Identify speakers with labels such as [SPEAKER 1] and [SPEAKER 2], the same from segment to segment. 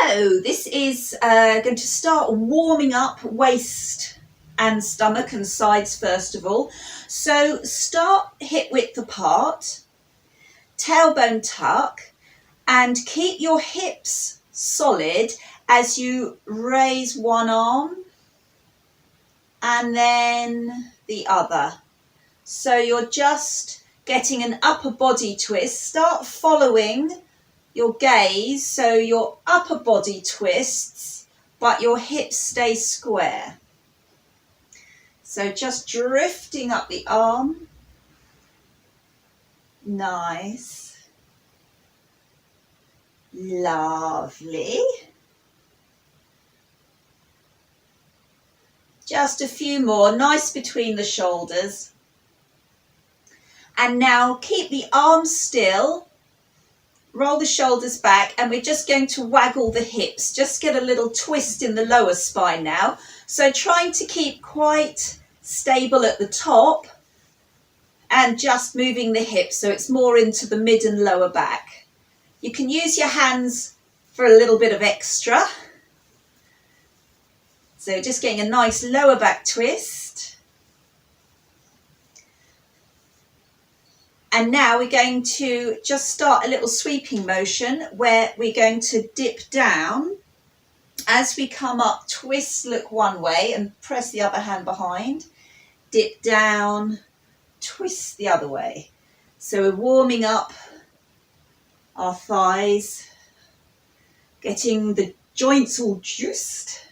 [SPEAKER 1] So this is going to start warming up waist and stomach and sides first of all. So start hip width apart, tailbone tuck, and keep your hips solid as you raise one arm and then the other. So you're just getting an upper body twist. Start following your gaze so your upper body twists but your hips stay square. So just drifting up the arm. Nice. Lovely. Just a few more. Nice between the shoulders. And now keep the arms still. Roll the shoulders back, and we're just going to waggle the hips. Just get a little twist in the lower spine now. So trying to keep quite stable at the top and just moving the hips so it's more into the mid and lower back. You can use your hands for a little bit of extra. So just getting a nice lower back twist. And now we're going to just start a little sweeping motion where we're going to dip down. As we come up, twist, look one way and press the other hand behind. Dip down, twist the other way. So we're warming up our thighs, getting the joints all juiced.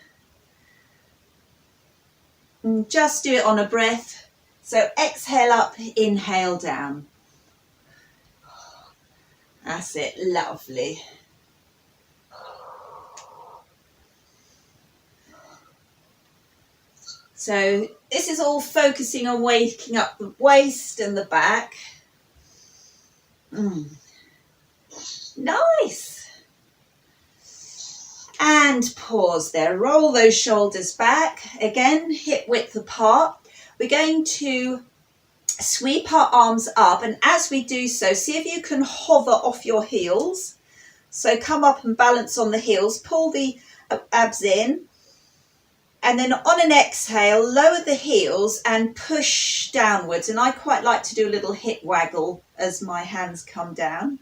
[SPEAKER 1] And just do it on a breath. So exhale up, inhale down. That's it, lovely. So this is all focusing on waking up the waist and the back. Nice. And pause there. Roll those shoulders back. Again, hip width apart. We're going to sweep our arms up, and as we do so, see if you can hover off your heels. So come up and balance on the heels. Pull the abs in. And then on an exhale, lower the heels and push downwards. And I quite like to do a little hip waggle as my hands come down.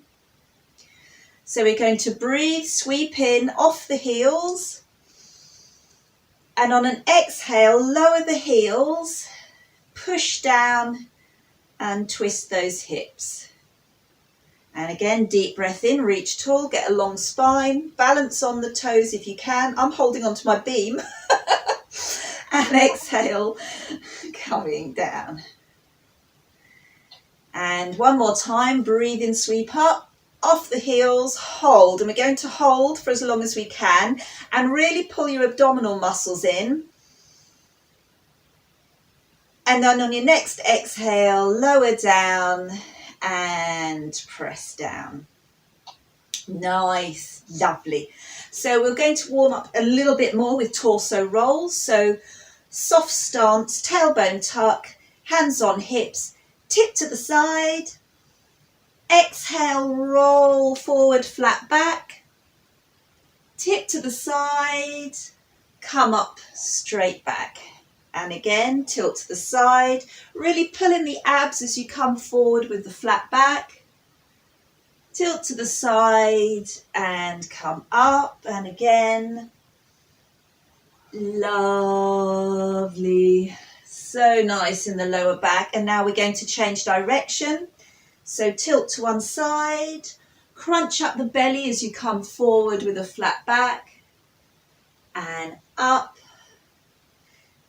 [SPEAKER 1] So we're going to breathe, sweep in, off the heels. And on an exhale, lower the heels, push down and twist those hips. And again, deep breath in, reach tall, get a long spine, balance on the toes if you can. I'm holding onto my beam. And exhale, coming down. And one more time, breathe in, sweep up, off the heels, hold. And we're going to hold for as long as we can and really pull your abdominal muscles in. And then on your next exhale, lower down and press down. Nice, lovely. So we're going to warm up a little bit more with torso rolls. So soft stance, tailbone tuck, hands on hips, tip to the side. Exhale, roll forward, flat back. Tip to the side, come up, straight back. And again, tilt to the side. Really pull in the abs as you come forward with the flat back. Tilt to the side and come up. And again, lovely. So nice in the lower back. And now we're going to change direction. So tilt to one side. Crunch up the belly as you come forward with a flat back. And up.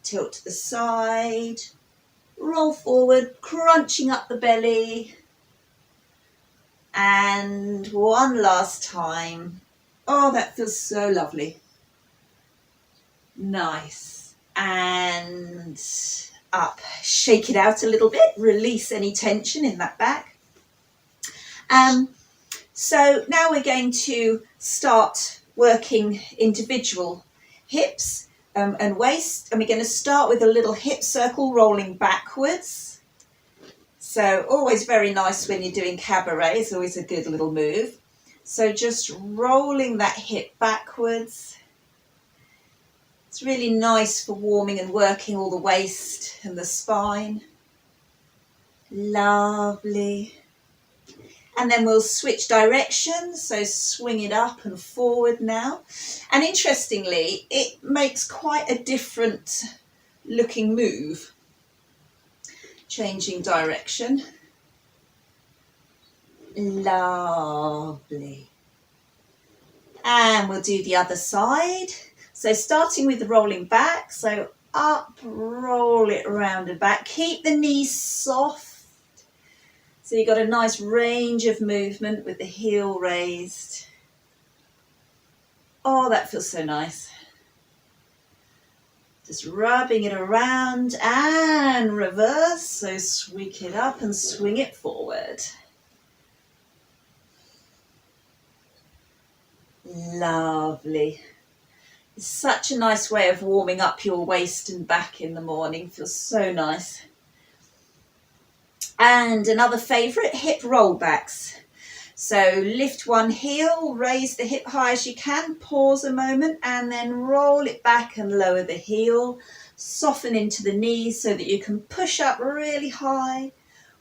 [SPEAKER 1] Tilt to the side. Roll forward, crunching up the belly. And one last time. Oh, that feels so lovely. Nice. And up. Shake it out a little bit. Release any tension in that back. So now we're going to start working individual hips and waist. And we're going to start with a little hip circle rolling backwards. So always very nice when you're doing cabaret. It's always a good little move. So just rolling that hip backwards. It's really nice for warming and working all the waist and the spine. Lovely. And then we'll switch directions, so swing it up and forward now. And interestingly, it makes quite a different looking move. Changing direction. Lovely. And we'll do the other side. So starting with the rolling back, so up, roll it round and back. Keep the knees soft. So you've got a nice range of movement with the heel raised. Oh, that feels so nice. Just rubbing it around and reverse. So sweep it up and swing it forward. Lovely. It's such a nice way of warming up your waist and back in the morning. Feels so nice. And another favourite, hip rollbacks. So lift one heel, raise the hip high as you can, pause a moment and then roll it back and lower the heel. Soften into the knees so that you can push up really high,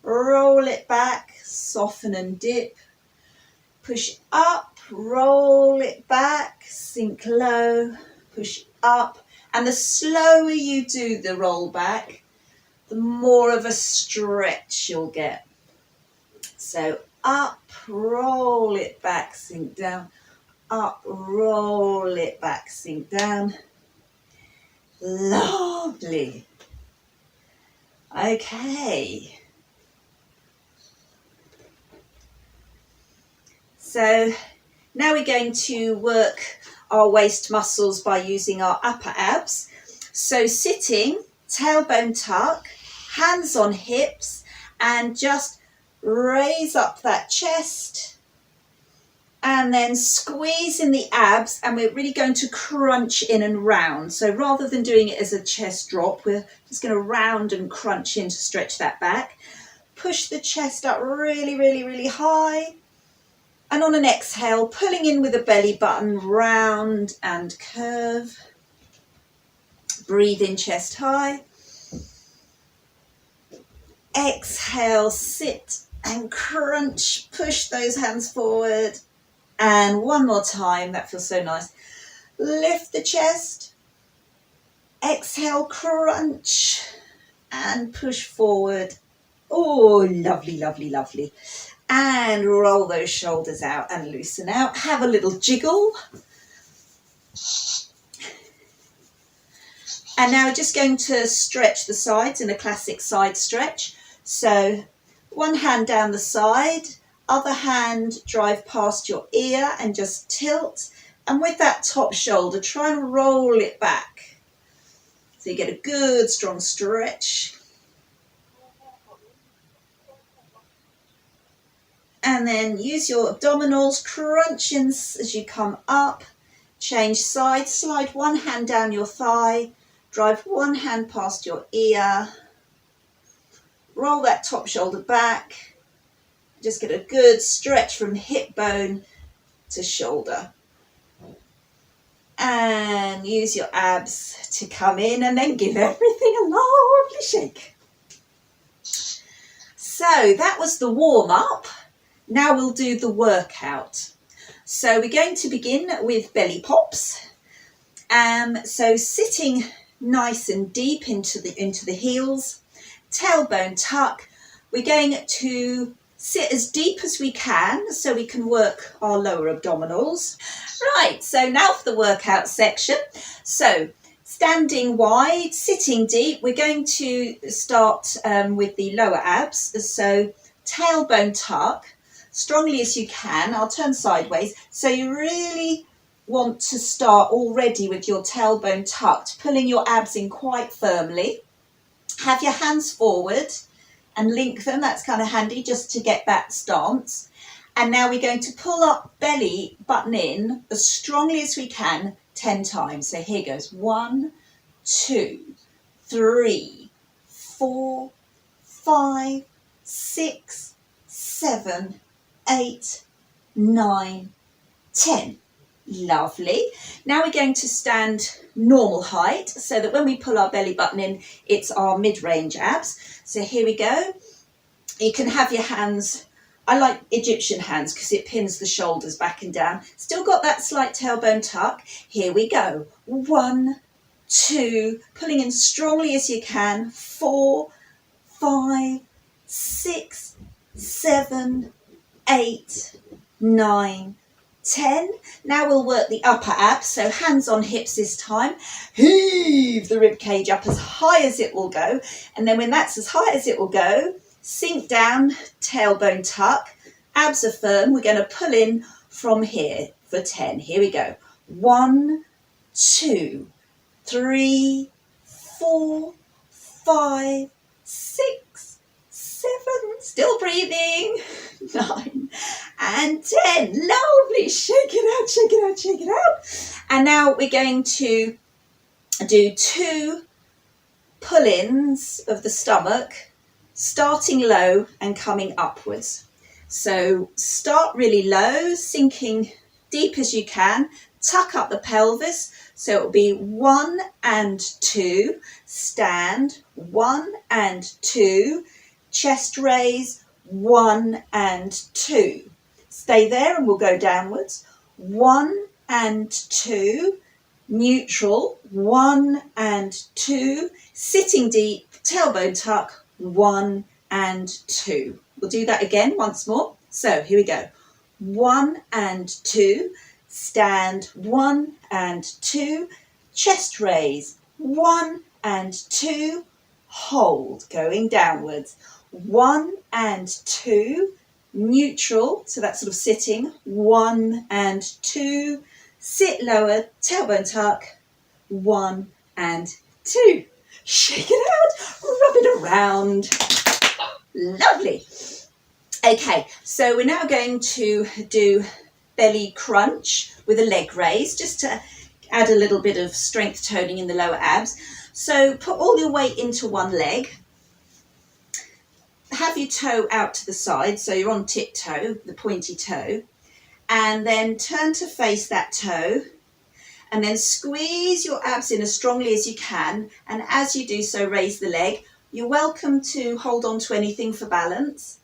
[SPEAKER 1] roll it back, soften and dip. Push up, roll it back, sink low, push up. And the slower you do the roll back, the more of a stretch you'll get. So up, roll it back, sink down. Up, roll it back, sink down. Lovely. Okay. So now we're going to work our waist muscles by using our upper abs. So sitting, tailbone tuck, hands on hips, and just raise up that chest and then squeeze in the abs, and we're really going to crunch in and round. So rather than doing it as a chest drop, we're just going to round and crunch in to stretch that back. Push the chest up really, really, really high. And on an exhale, pulling in with the belly button, round and curve. Breathe in chest high. Exhale, sit and crunch. Push those hands forward. And one more time, that feels so nice. Lift the chest. Exhale, crunch. And push forward. Oh, lovely, lovely, lovely. And roll those shoulders out and loosen out. Have a little jiggle. And now we're just going to stretch the sides in a classic side stretch. So one hand down the side, other hand drive past your ear and just tilt. And with that top shoulder, try and roll it back. So you get a good strong stretch. And then use your abdominals, crunch in as you come up. Change sides, slide one hand down your thigh, drive one hand past your ear. Roll that top shoulder back. Just get a good stretch from hip bone to shoulder. And use your abs to come in and then give everything a lovely shake. So that was the warm up. Now we'll do the workout. So we're going to begin with belly pops. So sitting nice and deep into the heels, tailbone tuck. We're going to sit as deep as we can so we can work our lower abdominals. Right, so now for the workout section. So standing wide, sitting deep, we're going to start with the lower abs. So tailbone tuck, strongly as you can. I'll turn sideways. So you really want to start already with your tailbone tucked, pulling your abs in quite firmly. Have your hands forward and link them. That's kind of handy just to get that stance. And now we're going to pull up belly button in as strongly as we can 10 times. So here goes. 1, 2, 3, 4, 5, 6, 7, 8, 9, 10. Lovely. Now we're going to stand normal height so that when we pull our belly button in, it's our mid-range abs. So here we go. You can have your hands, I like Egyptian hands because it pins the shoulders back and down. Still got that slight tailbone tuck. Here we go. 1, 2, pulling in strongly as you can. 4, 5, 6, 7, 8, 9, 10. Now we'll work the upper abs, so hands on hips this time. Heave the rib cage up as high as it will go, and then when that's as high as it will go, sink down, tailbone tuck, abs are firm. We're going to pull in from here for 10. Here we go. 1, 2, 3, 4, 5, 6, 7, still breathing, 9 and 10. Lovely. Shake it out, shake it out, shake it out. And now we're going to do 2 pull-ins of the stomach, starting low and coming upwards. So start really low, sinking deep as you can, tuck up the pelvis. So it will be 1 and 2, stand, 1 and 2, chest raise, 1 and 2. Stay there and we'll go downwards. 1 and 2, neutral, 1 and 2, sitting deep, tailbone tuck, 1 and 2. We'll do that again once more. So here we go. 1 and 2, stand, 1 and 2, chest raise, 1 and 2, hold, going downwards, 1 and 2, neutral, so that's sort of sitting, 1 and 2, sit lower, tailbone tuck, 1 and 2. Shake it out, rub it around. Lovely. Okay, so we're now going to do belly crunch with a leg raise, just to add a little bit of strength toning in the lower abs. So put all your weight into one leg. Have your toe out to the side, so you're on tiptoe, the pointy toe, and then turn to face that toe, and then squeeze your abs in as strongly as you can, and as you do so, raise the leg. You're welcome to hold on to anything for balance.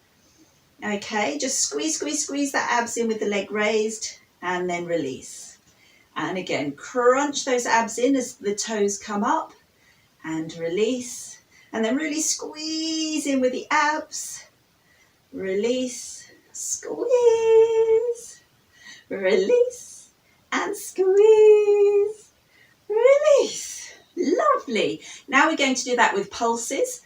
[SPEAKER 1] Okay, just squeeze, squeeze, squeeze that abs in with the leg raised, and then release. And again, crunch those abs in as the toes come up, and release. And then really squeeze in with the abs. Release, squeeze, release, and squeeze, release. Lovely. Now we're going to do that with pulses.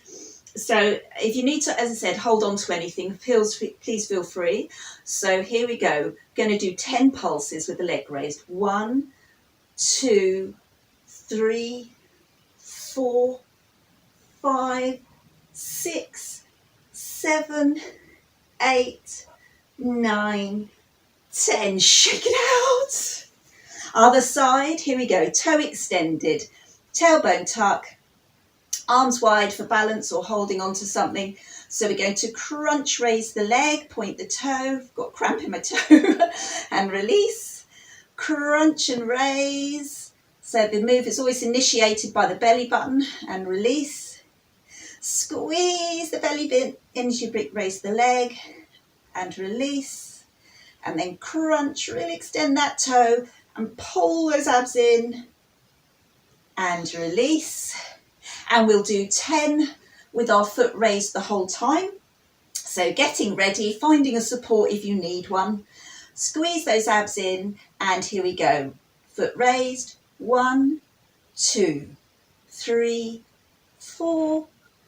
[SPEAKER 1] So if you need to, as I said, hold on to anything, please feel free. So here we go. We're going to do 10 pulses with the leg raised. 1, 2, 3, 4, 5, 6, 7, 8, 9, 10. Shake it out. Other side. Here we go. Toe extended. Tailbone tuck. Arms wide for balance or holding on to something. So we're going to crunch, raise the leg, point the toe. Got a cramp in my toe. And release. Crunch and raise. So the move is always initiated by the belly button. And release. Squeeze the belly bit in as you raise the leg. And release. And then crunch, really extend that toe. And pull those abs in. And release. And we'll do 10 with our foot raised the whole time. So getting ready, finding a support if you need one. Squeeze those abs in, and here we go. Foot raised, 1, 2, 3, 4,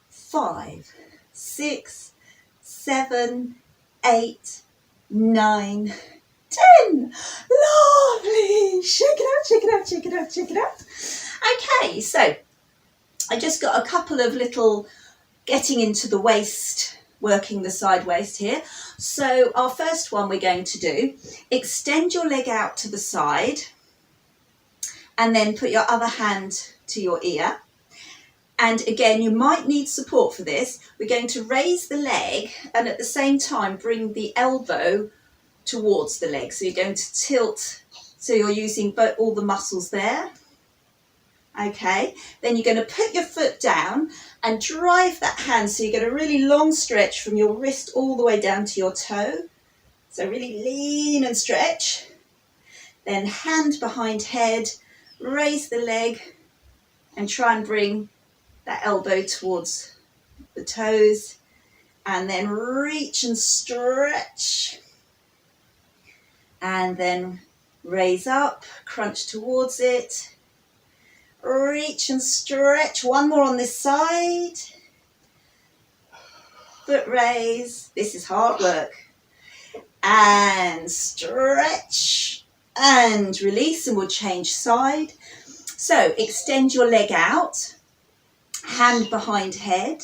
[SPEAKER 1] 5, 6, 7, 8, 9, 10. Lovely. Shake it out, shake it out, shake it out, shake it out. Okay, so I just got a couple of little getting into the waist, working the side waist here. So our first one we're going to do, extend your leg out to the side and then put your other hand to your ear. And again, you might need support for this. We're going to raise the leg and at the same time bring the elbow towards the leg. So you're going to tilt, so you're using all the muscles there. Okay, then you're going to put your foot down and drive that hand, so you get a really long stretch from your wrist all the way down to your toe. So really lean and stretch. Then hand behind head, raise the leg and try and bring that elbow towards the toes, and then reach and stretch, and then raise up, crunch towards it. Reach and stretch. One more on this side. Foot raise. This is hard work. And stretch and release, and we'll change side. So extend your leg out, hand behind head.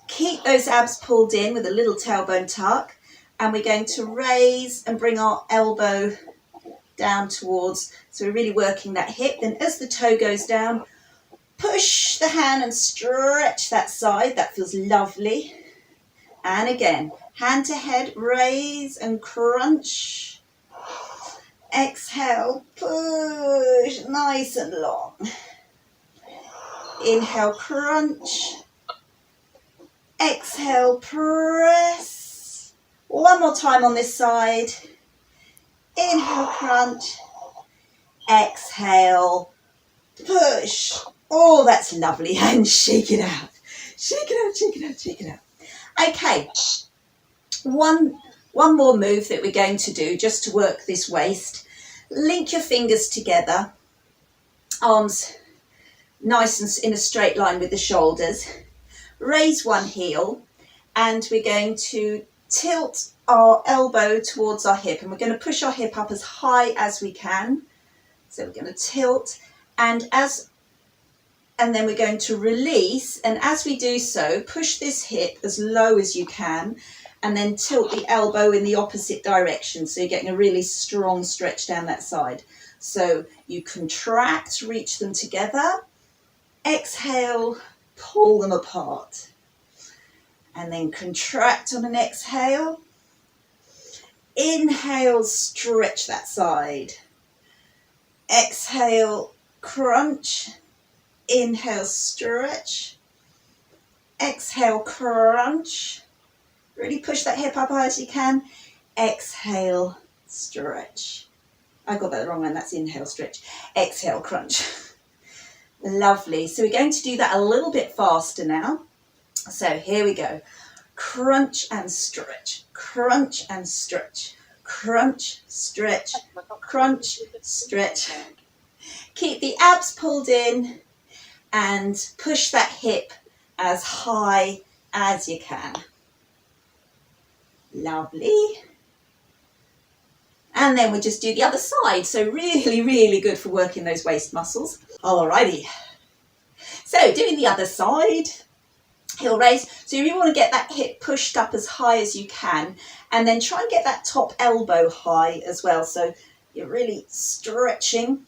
[SPEAKER 1] Keep those abs pulled in with a little tailbone tuck, and we're going to raise and bring our elbow down towards, so we're really working that hip. Then as the toe goes down, push the hand and stretch that side. That feels lovely. And again, hand to head, raise and crunch. Exhale, push, nice and long. Inhale, crunch. Exhale, press. One more time on this side. Inhale, crunch. Exhale, push. Oh, that's lovely. And shake it out. Shake it out, shake it out, shake it out. Okay. One more move that we're going to do just to work this waist. Link your fingers together. Arms nice and in a straight line with the shoulders. Raise one heel, and we're going to tilt our elbow towards our hip, and we're going to push our hip up as high as we can. So we're going to tilt, and then we're going to release, and as we do so, push this hip as low as you can, and then tilt the elbow in the opposite direction, so you're getting a really strong stretch down that side. So you contract, reach them together, exhale, pull them apart, and then contract on an exhale. Inhale, stretch that side. Exhale, crunch. Inhale, stretch. Exhale, crunch. Really push that hip up high as you can. Exhale, stretch. I got that wrong one. That's inhale, stretch. Exhale, crunch. Lovely. So we're going to do that a little bit faster now. So here we go. Crunch and stretch. Crunch and stretch. Crunch, stretch. Crunch, stretch. Keep the abs pulled in and push that hip as high as you can. Lovely. And then we just do the other side. So really, really good for working those waist muscles. Alrighty. So doing the other side, heel raise. So you really want to get that hip pushed up as high as you can, and then try and get that top elbow high as well. So you're really stretching.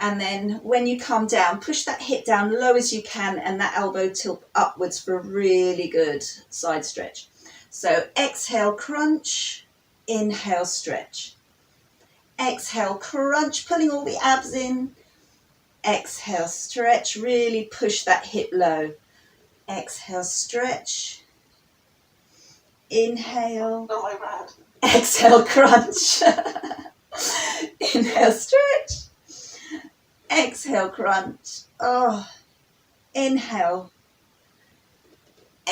[SPEAKER 1] And then when you come down, push that hip down low as you can, and that elbow tilt upwards for a really good side stretch. So exhale, crunch. Inhale, stretch. Exhale, crunch, pulling all the abs in. Exhale, stretch, really push that hip low. Exhale, stretch. Inhale.
[SPEAKER 2] Oh, my bad.
[SPEAKER 1] Exhale, crunch. Inhale, stretch. Exhale, crunch. Oh, inhale.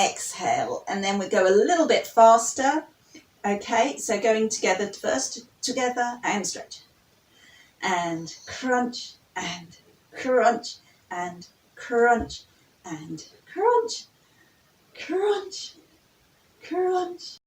[SPEAKER 1] Exhale. And then we go a little bit faster. Okay, so going together first, together and stretch. And crunch, and crunch, and crunch, and crunch, crunch, crunch,